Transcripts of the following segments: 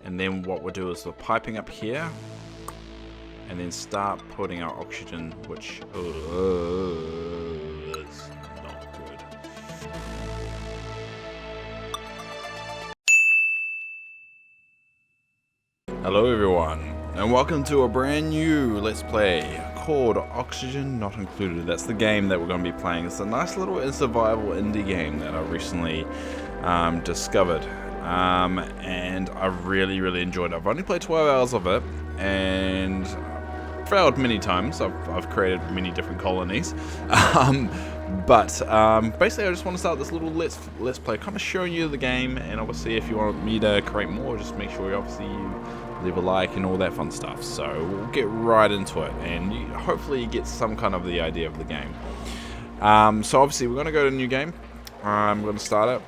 And then what we'll do is we're piping up here, and then start putting our oxygen, which is not good. Hello everyone, and welcome to a brand new Let's Play called Oxygen Not Included. That's the game that we're going to be playing. It's a nice little survival indie game that I recently discovered, and I really enjoyed it. I've only played 12 hours of it, and failed many times. I've created many different colonies, but basically I just want to start this little let's play, kind of showing you the game, and obviously if you want me to create more, just make sure obviously you leave a like and all that fun stuff. So we'll get right into it, and hopefully you get some kind of the idea of the game. So obviously we're going to go to a new game. I'm going to start it,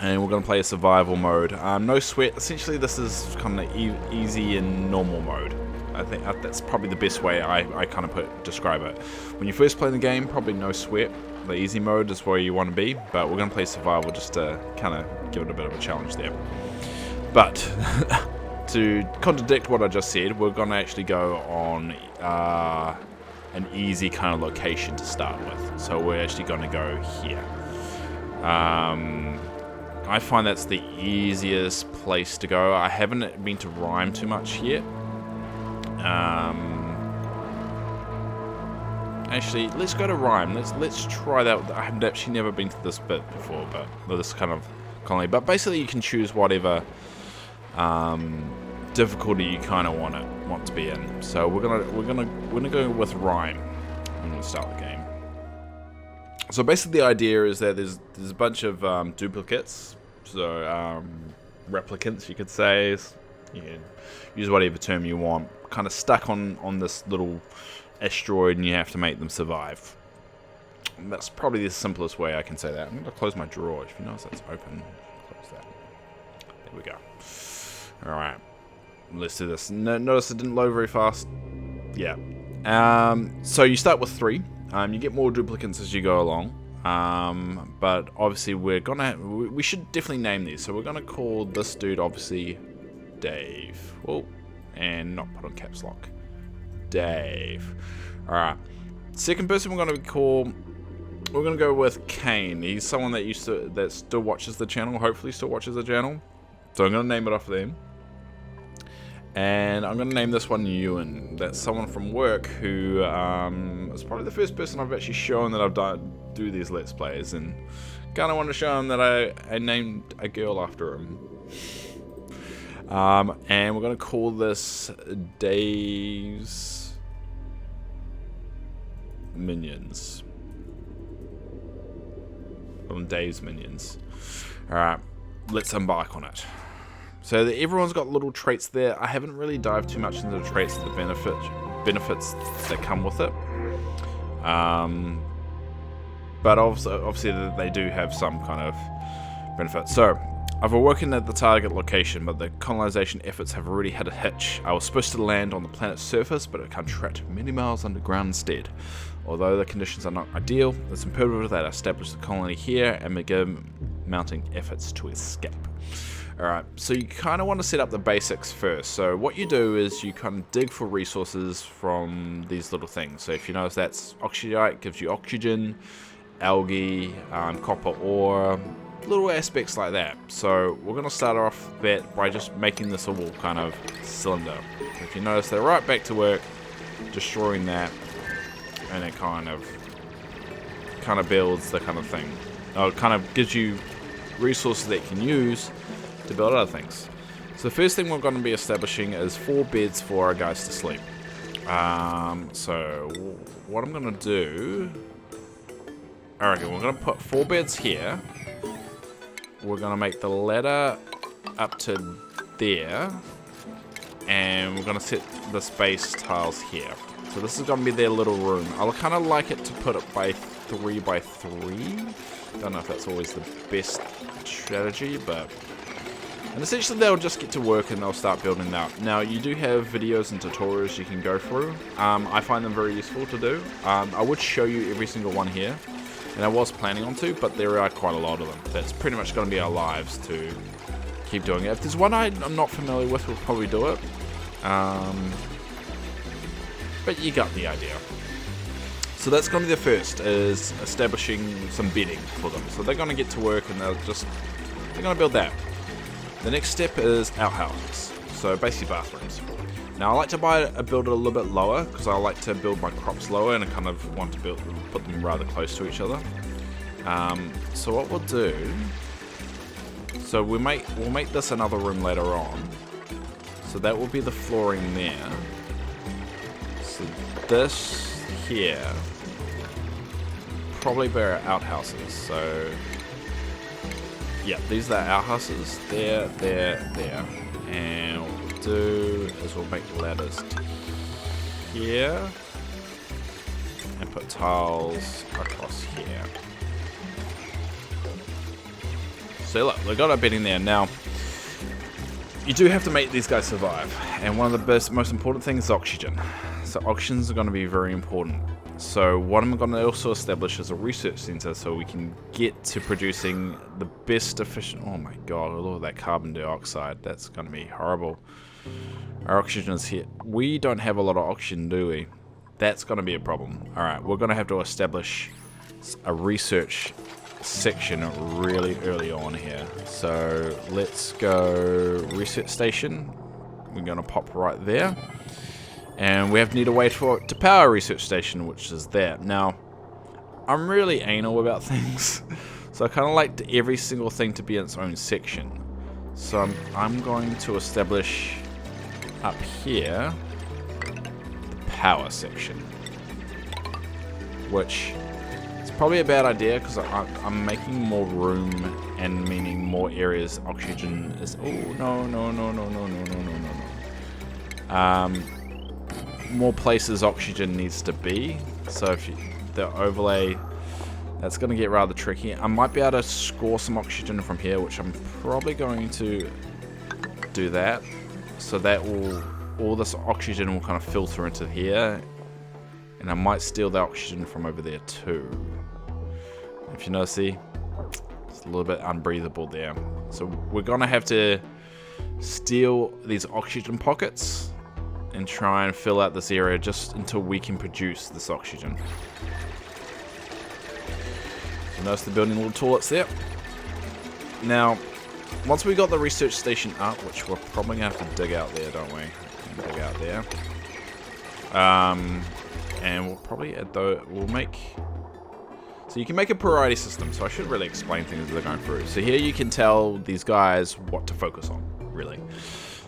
and we're going to play a survival mode. No sweat. Essentially this is kind of easy and normal mode. I think that's probably the best way I kind of describe it. When you first play the game, probably no sweat. The easy mode is where you want to be, but we're going to play survival just to kind of give it a bit of a challenge there. But to contradict what I just said, we're going to actually go on an easy kind of location to start with. So we're actually going to go here. I find that's the easiest place to go. I haven't been to Rhyme too much yet. Actually, let's go to Rhyme. Let's try that. I have actually never been to this bit before, but this kind of colony. But basically, you can choose whatever difficulty you kind of want to be in. So we're gonna go with Rhyme. I'm gonna start the game. So basically, the idea is that there's a bunch of duplicates. So replicants, you could say. You can use whatever term you want. Kind of stuck on this little asteroid, and you have to make them survive. And that's probably the simplest way I can say that. I'm going to close my drawer. If you notice that's open, close that. There we go. Alright. Let's do this. Notice it didn't load very fast. Yeah. So you start with 3. You get more duplicates as you go along. But obviously we should definitely name these. So we're going to call this dude obviously Dave. Whoa. And not put on caps lock. Dave. Alright. Second person we're going to go with Kane. He's someone that still watches the channel. Hopefully still watches the channel. So I'm going to name it off them. And I'm going to name this one Ewan. That's someone from work who is probably the first person I've actually shown that I've do these Let's Plays. And kind of want to show him that I named a girl after him. And we're going to call this Dave's Minions. From Dave's Minions. Alright, let's embark on it. So everyone's got little traits there. I haven't really dived too much into the traits and the benefits that come with it. But obviously they do have some kind of benefits. So I've awoken at the target location, but the colonization efforts have already had a hitch. I was supposed to land on the planet's surface, but it comes trapped many miles underground instead. Although the conditions are not ideal, it's imperative that I establish the colony here and begin mounting efforts to escape. Alright, so you kind of want to set up the basics first. So what you do is you kind of dig for resources from these little things. So if you notice, that's oxyite, gives you oxygen, algae, copper ore, little aspects like that. So we're going to start off that by just making this a wall kind of cylinder. So if you notice, they're right back to work destroying that, and it kind of builds the kind of thing. It kind of gives you resources that you can use to build other things. So the first thing we're going to be establishing is 4 beds for our guys to sleep. So what I'm going to do, I reckon we're going to put 4 beds here. We're going to make the ladder up to there, and we're going to set the space tiles here. So this is going to be their little room. I kind of like it to put it by 3 by 3. Don't know if that's always the best strategy, but... And essentially they'll just get to work and they'll start building that. Now you do have videos and tutorials you can go through. I find them very useful to do. I would show you every single one here, and I was planning on to, but there are quite a lot of them. That's pretty much going to be our lives to keep doing it. If there's one I'm not familiar with, we'll probably do it. But you got the idea. So that's going to be the first, is establishing some bedding for them. So they're going to get to work and they're going to build that. The next step is outhouses. So basically bathrooms. Now I like to build it a little bit lower because I like to build my crops lower and I kind of want to put them rather close to each other. So what we'll do, so we'll make this another room later on. So that will be the flooring there. So this here probably be our outhouses. So yeah, these are the outhouses. There. And what we'll do is we'll make ladders here and put tiles across here. So look, we've got our bedding there. Now, you do have to make these guys survive. And one of the most important things is oxygen. So oxygens are going to be very important. So what I'm going to also establish is a research center so we can get to producing the best efficient... Oh my god, look at that carbon dioxide. That's going to be horrible. Our oxygen is here. We don't have a lot of oxygen, do we? That's going to be a problem. Alright, we're going to have to establish a research section really early on here. So let's go research station. We're going to pop right there. And we need a way to power a research station, which is that. Now, I'm really anal about things. So I kind of like every single thing to be in its own section. So I'm going to establish up here the power section. Which is probably a bad idea because I'm making more room and meaning more areas oxygen is... Oh, no. More places oxygen needs to be. So if the overlay, that's going to get rather tricky. I might be able to score some oxygen from here, which I'm probably going to do that. So that all this oxygen will kind of filter into here. And I might steal the oxygen from over there too. If you notice, see, it's a little bit unbreathable there. So we're going to have to steal these oxygen pockets and try and fill out this area just until we can produce this oxygen. So notice the building little toilets there. Now, once we got the research station up, which we're probably gonna have to dig out there, don't we? Dig out there. And we'll probably add we'll make... So you can make a priority system, so I should really explain things as they're going through. So here you can tell these guys what to focus on, really.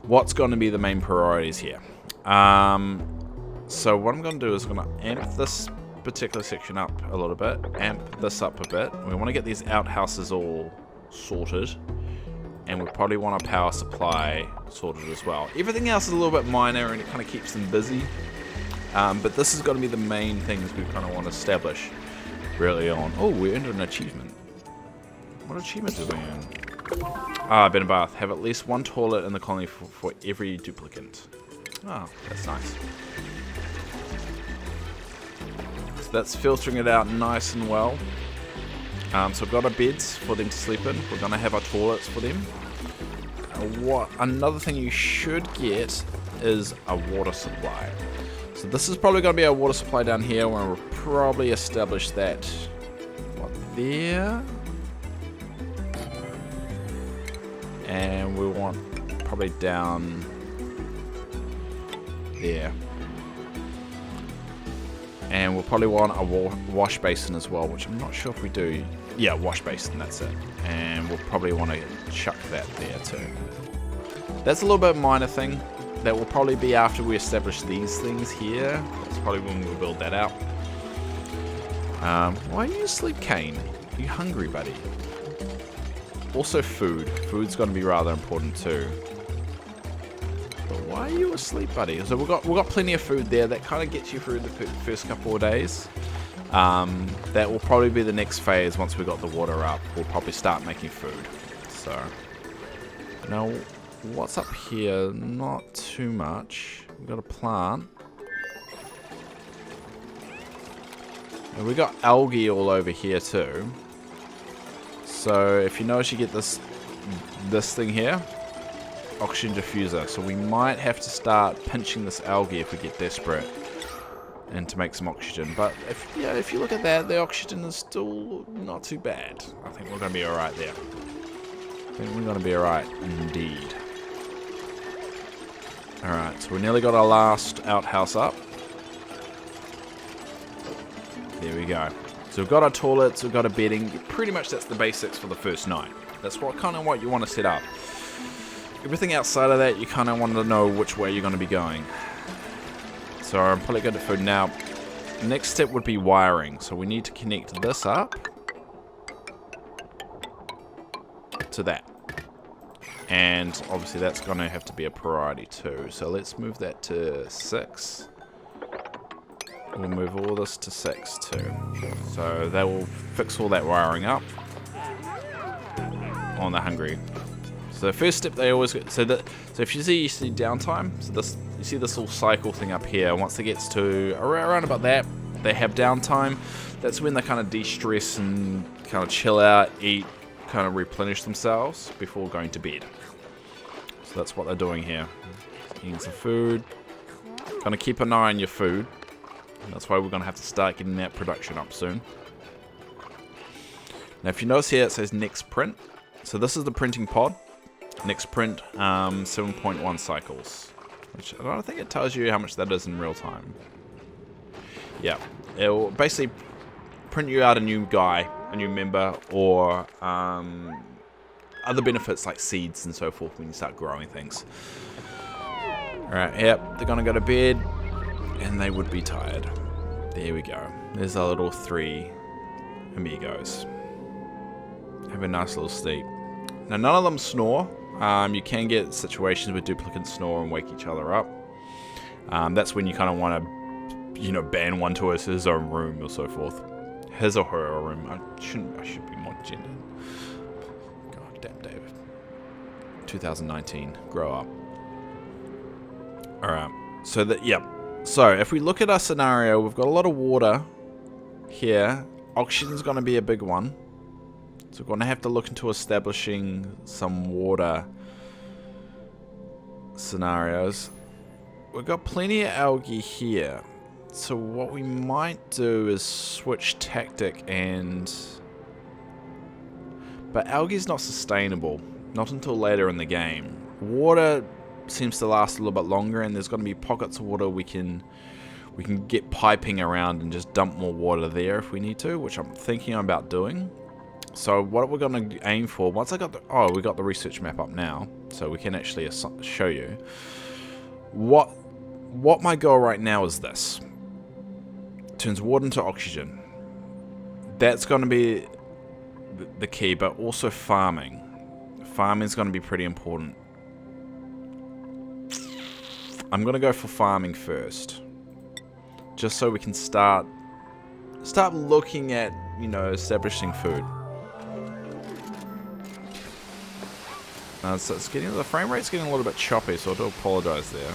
What's going to be the main priorities here. So what I'm going to do is I'm going to amp this particular section up a little bit, amp this up a bit. We want to get these outhouses all sorted, and we probably want our power supply sorted as well. Everything else is a little bit minor and it kind of keeps them busy, but this is going to be the main things we kind of want to establish really on. Oh, we earned an achievement. What achievement did we earn? Bed and bath. Have at least one toilet in the colony for every duplicant. Oh, that's nice. So that's filtering it out nice and well. So we've got our beds for them to sleep in. We're going to have our toilets for them. Another thing you should get is a water supply. So this is probably going to be our water supply down here, where we'll probably establish that. What, there? And we want probably down there. And we'll probably want a wash basin as well, which I'm not sure if we do. Yeah, wash basin, that's it. And we'll probably want to chuck that there too. That's a little bit minor thing. That will probably be after we establish these things here. That's probably when we'll build that out. Why are you asleep, Kane? Are you hungry, buddy? Also food. Food's going to be rather important too. But why are you asleep, buddy? So we've got plenty of food there. That kind of gets you through the first couple of days. That will probably be the next phase once we got the water up. We'll probably start making food. So now, what's up here? Not too much. We've got a plant. And we got algae all over here too. So if you notice, you get this this thing here, oxygen diffuser. So we might have to start pinching this algae if we get desperate, and to make some oxygen. But if you look at that, the oxygen is still not too bad. I think we're going to be all right there. I think we're going to be all right indeed. All right, so we nearly got our last outhouse up. There we go. So we've got our toilets, we've got a bedding. Pretty much that's the basics for the first night. That's kind of what you want to set up. Everything outside of that, you kind of want to know which way you're going to be going. So I'm probably good at food now. Next step would be wiring. So we need to connect this up to that. And obviously that's going to have to be a priority too. So let's move that to 6. We'll move all this to 6 too. So that will fix all that wiring up on the Hungry. So the first step they always get, so if you see downtime, so you see this little cycle thing up here. Once it gets to around about that, they have downtime. That's when they kind of de-stress and kind of chill out, eat, kind of replenish themselves before going to bed. So that's what they're doing here. Eating some food. Gonna keep an eye on your food. That's why we're gonna have to start getting that production up soon. Now if you notice here it says next print. So this is the printing pod. Next print 7.1 cycles. Which I don't think it tells you how much that is in real time. Yeah. It will basically print you out a new guy, a new member, or other benefits like seeds and so forth when you start growing things. Alright, yep, they're gonna go to bed and they would be tired. There we go. There's our little 3 amigos. Have a nice little sleep. Now none of them snore. You can get situations where duplicates snore and wake each other up. That's when you kind of want to, ban one to his own room or so forth. His or her room. I should be more gendered. God damn, David. 2019. Grow up. Alright. So So if we look at our scenario, we've got a lot of water here. Oxygen's going to be a big one. So we're going to have to look into establishing some water scenarios. We've got plenty of algae here. So what we might do is switch tactic but algae's not sustainable. Not until later in the game. Water seems to last a little bit longer, and there's going to be pockets of water we can get piping around and just dump more water there if we need to, which I'm thinking about doing. So what we're going to aim for, once we got the research map up now, so we can actually show you. What my goal right now is this. Turns water into oxygen. That's going to be the key, but also farming. Farming is going to be pretty important. I'm going to go for farming first. Just so we can start looking at, establishing food. So the frame rate's getting a little bit choppy, so I do apologize there.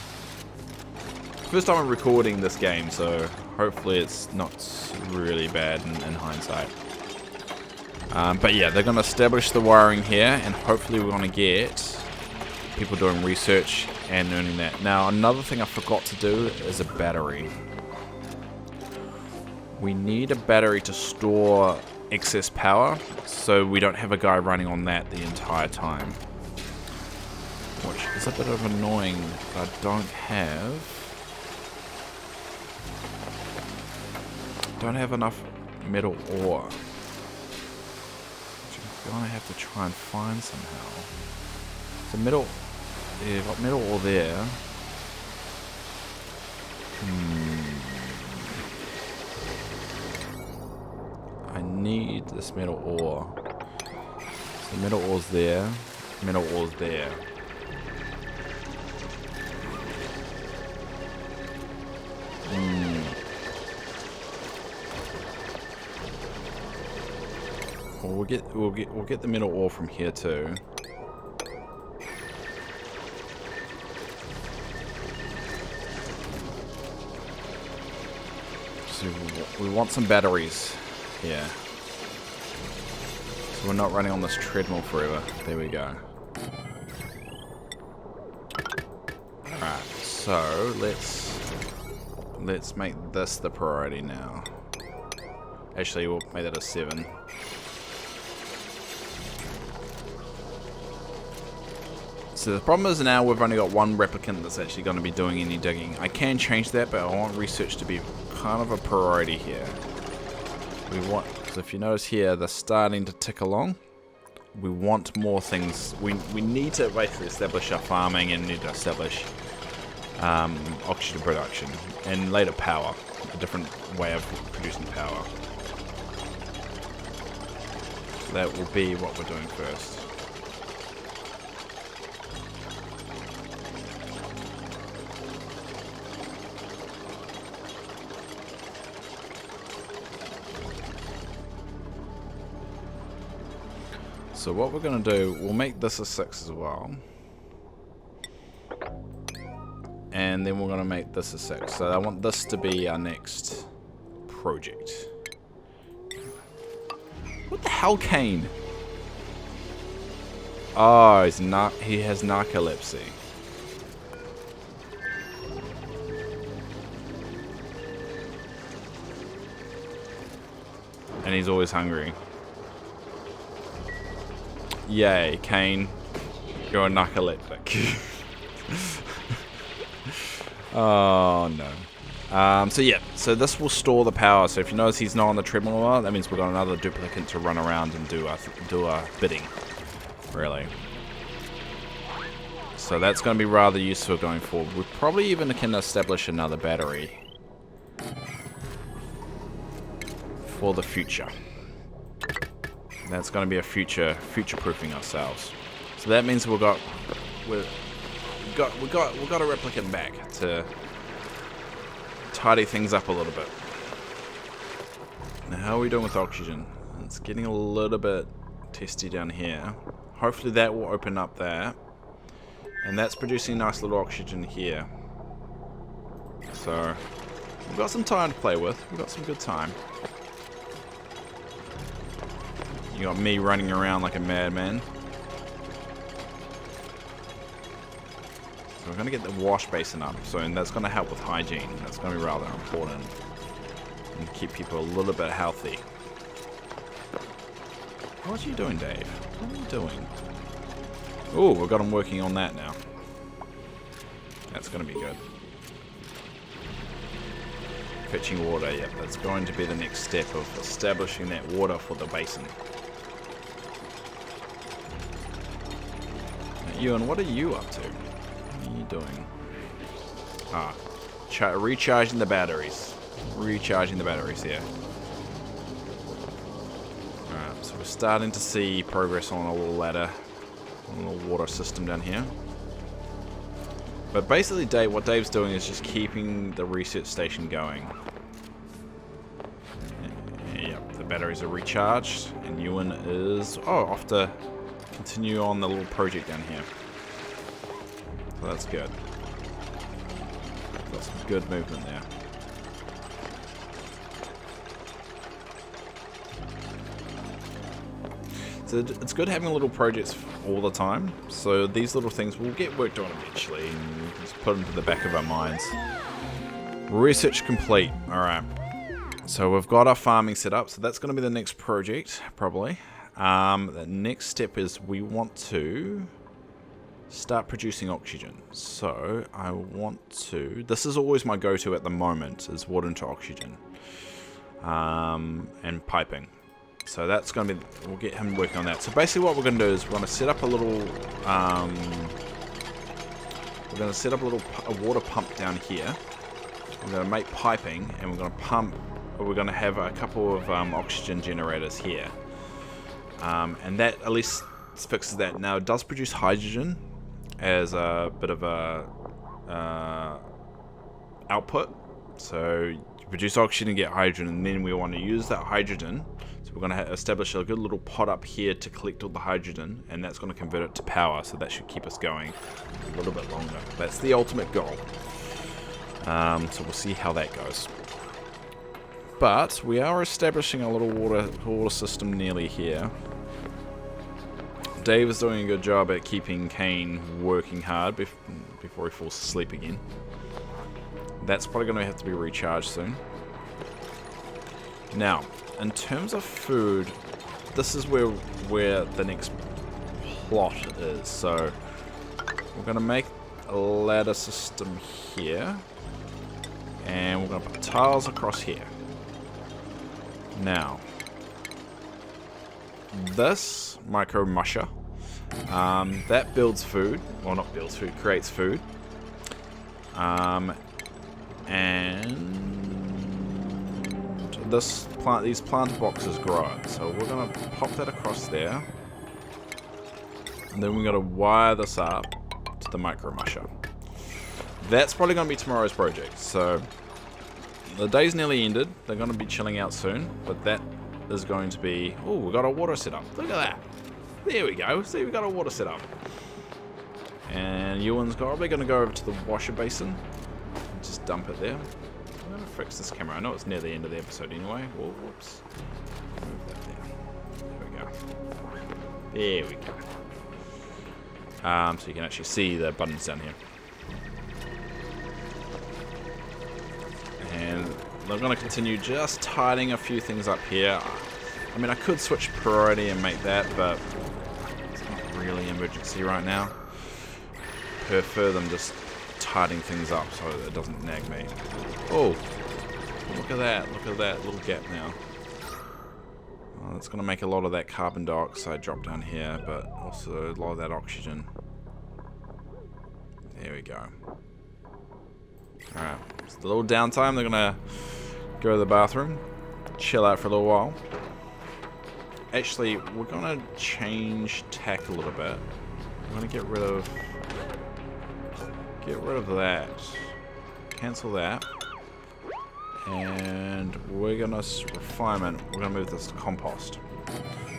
First time I'm recording this game, so hopefully it's not really bad in hindsight. But yeah, they're going to establish the wiring here, and hopefully we're going to get people doing research and earning that. Now, another thing I forgot to do is a battery. We need a battery to store excess power, so we don't have a guy running on that the entire time. Which is a bit of annoying, but I don't have enough metal ore. Which I'm gonna have to try and find somehow. So I've got metal ore there. I need this metal ore. So metal ore's there. Metal ore's there. Well, we'll get the metal ore from here too. So we want some batteries here. So So we're not running on this treadmill forever. There we go. Alright, so let's make this the priority now. Actually, we'll make that a 7. So the problem is now we've only got one replicant that's actually going to be doing any digging. I can change that, but I want research to be kind of a priority here. We want, so if you notice here, they're starting to tick along. We want more things. We need to basically establish our farming and need to establish oxygen production and later power, a different way of producing power. So that will be what we're doing first. So what we're going to do, we'll make this a 6 as well. And then we're going to make this a 6. So I want this to be our next project. What the hell, Kane? Oh, he has narcolepsy. And he's always hungry. Yay, Kane. You're a narcoleptic. Oh, no. So yeah, so this will store the power. So if you notice he's not on the treadmill a lot, that means we've got another duplicate to run around and do our bidding. Really. So that's going to be rather useful going forward. We probably even can establish another battery for the future. That's going to be a future-proofing ourselves. So that means we've got a replicant back to tidy things up a little bit. Now, how are we doing with oxygen? It's getting a little bit testy down here. Hopefully that will open up there, and that's producing nice little oxygen here. So we've got some time to play with. We've got some good time. You got me running around like a madman. So we're going to get the wash basin up, and that's going to help with hygiene. That's going to be rather important. And keep people a little bit healthy. What are you doing, Dave? What are you doing? Oh, we've got him working on that now. That's going to be good. Fetching water, yep, that's going to be the next step of establishing that water for the basin. Ewan, what are you up to? What are you doing? Ah, recharging the batteries. Recharging the batteries here. Alright, so we're starting to see progress on a little ladder. A little water system down here. But basically, what Dave's doing is just keeping the research station going. Yep, the batteries are recharged, and Ewan is off to continue on the little project down here. So that's good. Got some good movement there. So it's good having little projects all the time. So these little things will get worked on eventually, and we can just put them to the back of our minds. Research complete. Alright. So we've got our farming set up. So that's going to be the next project, probably. The next step is we want to start producing oxygen. So I want to... This is always my go-to at the moment, is water into oxygen. And piping. So that's going to be... We'll get him working on that. So basically what we're going to do is we're going to set up a little... we're going to set up a water pump down here. We're going to make piping, and we're going to pump... We're going to have a couple of oxygen generators here. And that at least fixes that. Now it does produce hydrogen as a bit of a output. So you produce oxygen and get hydrogen, and then we want to use that hydrogen. So we're going to establish a good little pot up here to collect all the hydrogen, and that's going to convert it to power. So that should keep us going a little bit longer. That's the ultimate goal. So we'll see how that goes. But we are establishing a little water system nearly here. Dave is doing a good job at keeping Kane working hard before he falls asleep again. That's probably going to have to be recharged soon. Now, in terms of food, this is where the next plot is. So we're going to make a ladder system here, and we're going to put tiles across here. Now, this micro musher, that builds food, well, not builds food, creates food, and these planter boxes grow it. So we're going to pop that across there, and then we're going to wire this up to the micro musher. That's probably going to be tomorrow's project. So the day's nearly ended. They're going to be chilling out soon, but that is going to be... Oh, we got a water set up. Look at that. There we go. See, we got a water set up. And Ewan's probably going to go over to the washer basin and just dump it there. I'm going to fix this camera. I know it's near the end of the episode anyway. Whoa, whoops. Move that there. There we go. So you can actually see the buttons down here. And I'm going to continue just tidying a few things up here. I mean, I could switch priority and make that, but it's not really an emergency right now. Prefer them just tidying things up so that it doesn't nag me. Oh, look at that little gap now. Well, it's going to make a lot of that carbon dioxide drop down here, but also a lot of that oxygen. There we go. Alright, just a little downtime. They're going to go to the bathroom, chill out for a little while. Actually, we're going to change tack a little bit. I'm going to get rid of that. Cancel that. And we're going to refinement. We're going to move this to compost.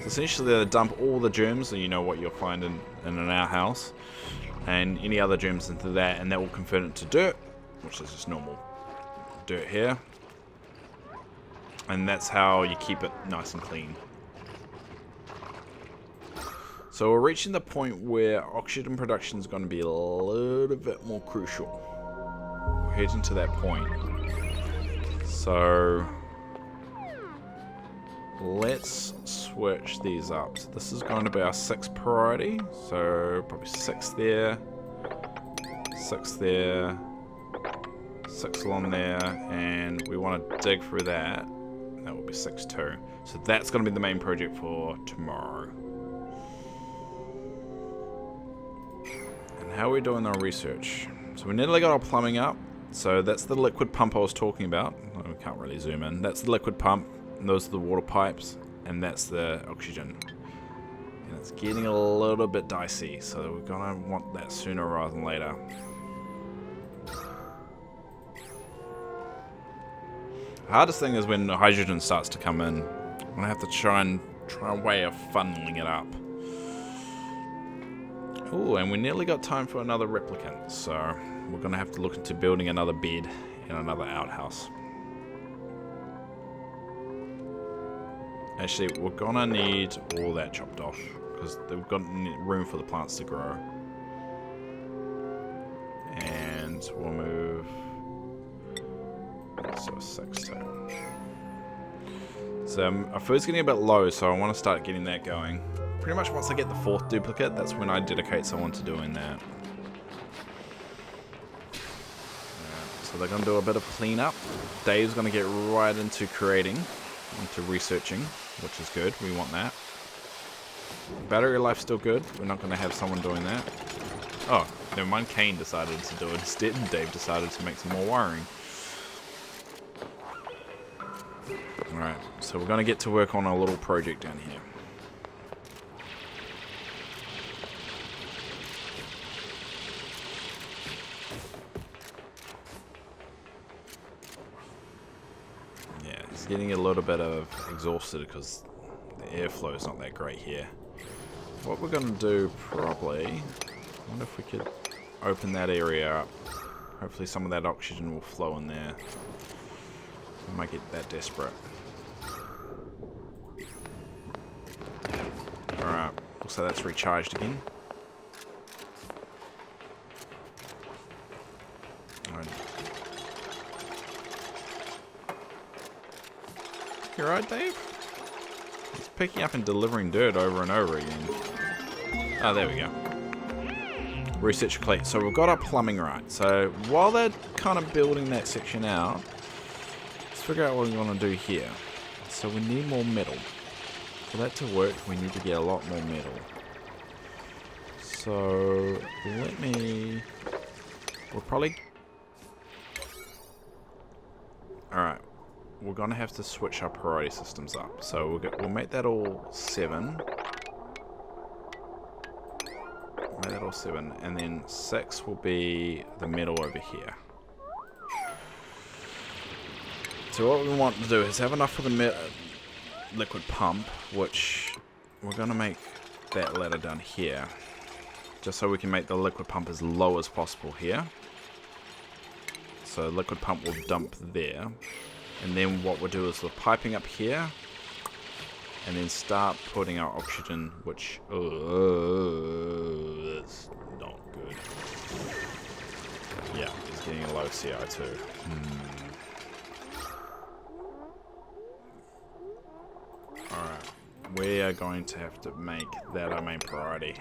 So essentially, they dump all the germs, and you know what you'll find in an outhouse, and any other germs into that, and that will convert it to dirt, which is just normal dirt here. And that's how you keep it nice and clean. So we're reaching the point where oxygen production is going to be a little bit more crucial. We're heading to that point. So let's switch these up. So this is going to be our 6th priority. So probably 6 there, 6 there, 6 along there, and we want to dig through that. That will be 6 too. So that's going to be the main project for tomorrow. And how are we doing our research? So we nearly got our plumbing up. So that's the liquid pump I was talking about. We can't really zoom in. That's the liquid pump, and those are the water pipes, and that's the oxygen. And it's getting a little bit dicey, so we're going to want that sooner rather than later. The hardest thing is when the hydrogen starts to come in. I'm going to have to try a way of funneling it up. Ooh, and we nearly got time for another replicant, so we're going to have to look into building another bed in another outhouse. Actually, we're going to need all that chopped off, because we've got room for the plants to grow. And we'll move... So 6 too. So our food's getting a bit low, so I want to start getting that going. Pretty much once I get the 4th duplicate, that's when I dedicate someone to doing that. So they're going to do a bit of cleanup. Dave's going to get right into creating, into researching, which is good. We want that. Battery life's still good. We're not going to have someone doing that. Oh, never mind. Kane decided to do it instead, and Dave decided to make some more wiring. Alright, so we're going to get to work on a little project down here. Yeah, he's getting a little bit of exhausted because the airflow is not that great here. What we're going to do probably, I wonder if we could open that area up. Hopefully some of that oxygen will flow in there. We might get that desperate. Alright, Looks like that's recharged again. You alright, Dave? It's picking up and delivering dirt over and over again. Oh, there we go. Research complete. So we've got our plumbing right. So while they're kind of building that section out, let's figure out what we want to do here. So we need more metal. For that to work, we need to get a lot more metal. So let me... We'll probably... Alright. We're going to have to switch our priority systems up. So we'll make that all 7. Make that all 7. And then 6 will be the metal over here. So what we want to do is have enough for the liquid pump, which we're going to make that ladder down here. Just so we can make the liquid pump as low as possible here. So liquid pump will dump there. And then what we'll do is we're piping up here, and then start putting our oxygen, which that's not good. Yeah, it's getting a low CO2. Alright, we are going to have to make that our main priority.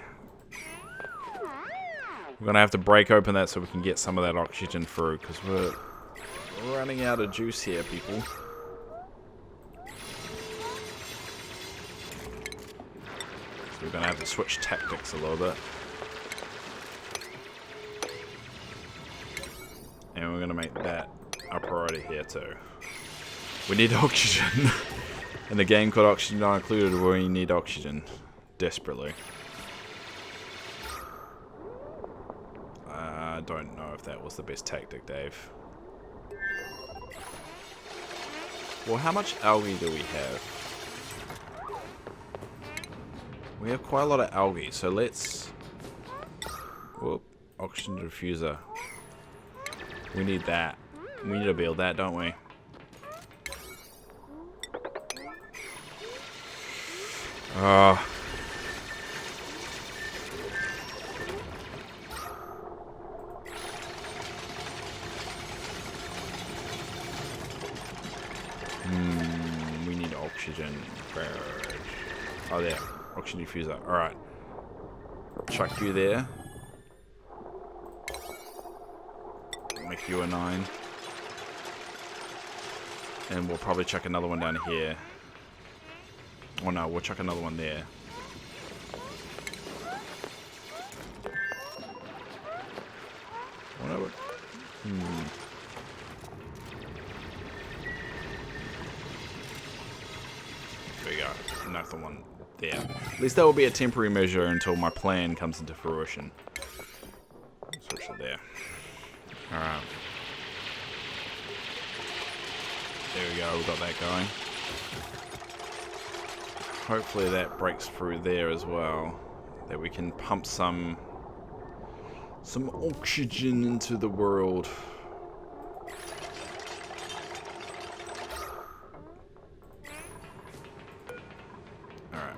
We're going to have to break open that so we can get some of that oxygen through, because we're running out of juice here, people. So we're going to have to switch tactics a little bit. And we're going to make that our priority here too. We need oxygen. In the game called Oxygen Not Included, we need oxygen. Desperately. I don't know if that was the best tactic, Dave. Well, how much algae do we have? We have quite a lot of algae, so let's... Whoop, oxygen diffuser. We need that. We need to build that, don't we? We need oxygen. Oh, there. Oxygen diffuser. Alright. Chuck you there. Make you a 9. And we'll probably chuck another one down here. Oh no, we'll chuck another one there. Whatever. There we go. Another one there. At least that will be a temporary measure until my plan comes into fruition. Switch it there. Alright. There we go, we've got that going. Hopefully that breaks through there as well. That we can pump some oxygen into the world. Alright.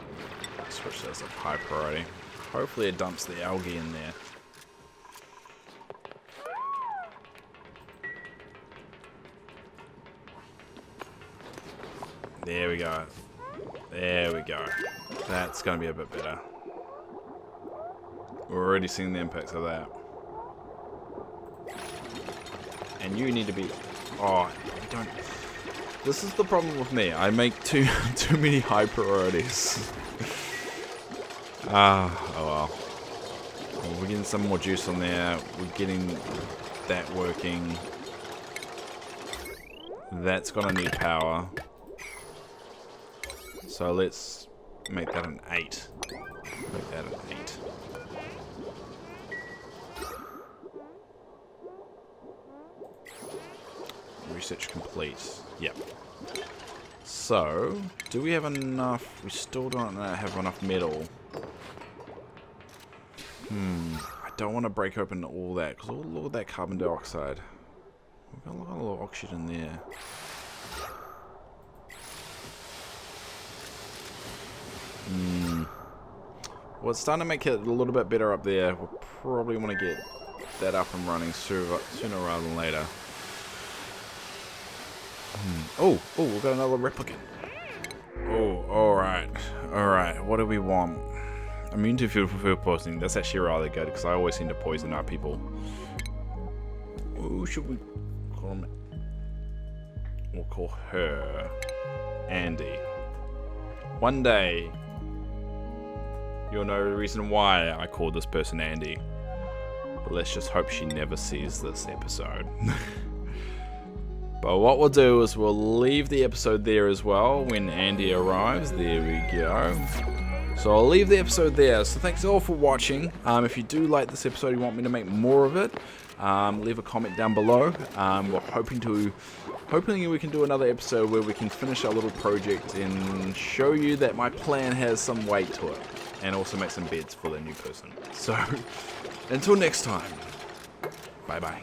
Switch those up high priority. Hopefully it dumps the algae in there. There we go. There we go. That's going to be a bit better. We're already seeing the impacts of that. And you need to be... Oh, I don't... This is the problem with me. I make too many high priorities. Oh well. We're getting some more juice on there. We're getting that working. That's going to need power. So let's make that an 8. Make that an 8. Research complete. Yep. So, do we have enough? We still don't have enough metal. I don't want to break open all that, because all of that carbon dioxide. We've got a lot of oxygen there. Well, it's starting to make it a little bit better up there. We'll probably want to get that up and running sooner rather than later. Oh, we've got another replicant. Oh, alright. What do we want? Immune to field poisoning. That's actually rather good because I always seem to poison our people. Who should we call him? We'll call her Andy. One day, you'll know the reason why I called this person Andy. But let's just hope she never sees this episode. But what we'll do is we'll leave the episode there as well when Andy arrives. There we go. So I'll leave the episode there. So thanks all for watching. If you do like this episode, you want me to make more of it, leave a comment down below. We're hoping we can do another episode where we can finish our little project and show you that my plan has some weight to it, and also make some beds for the new person. So until next time, bye bye.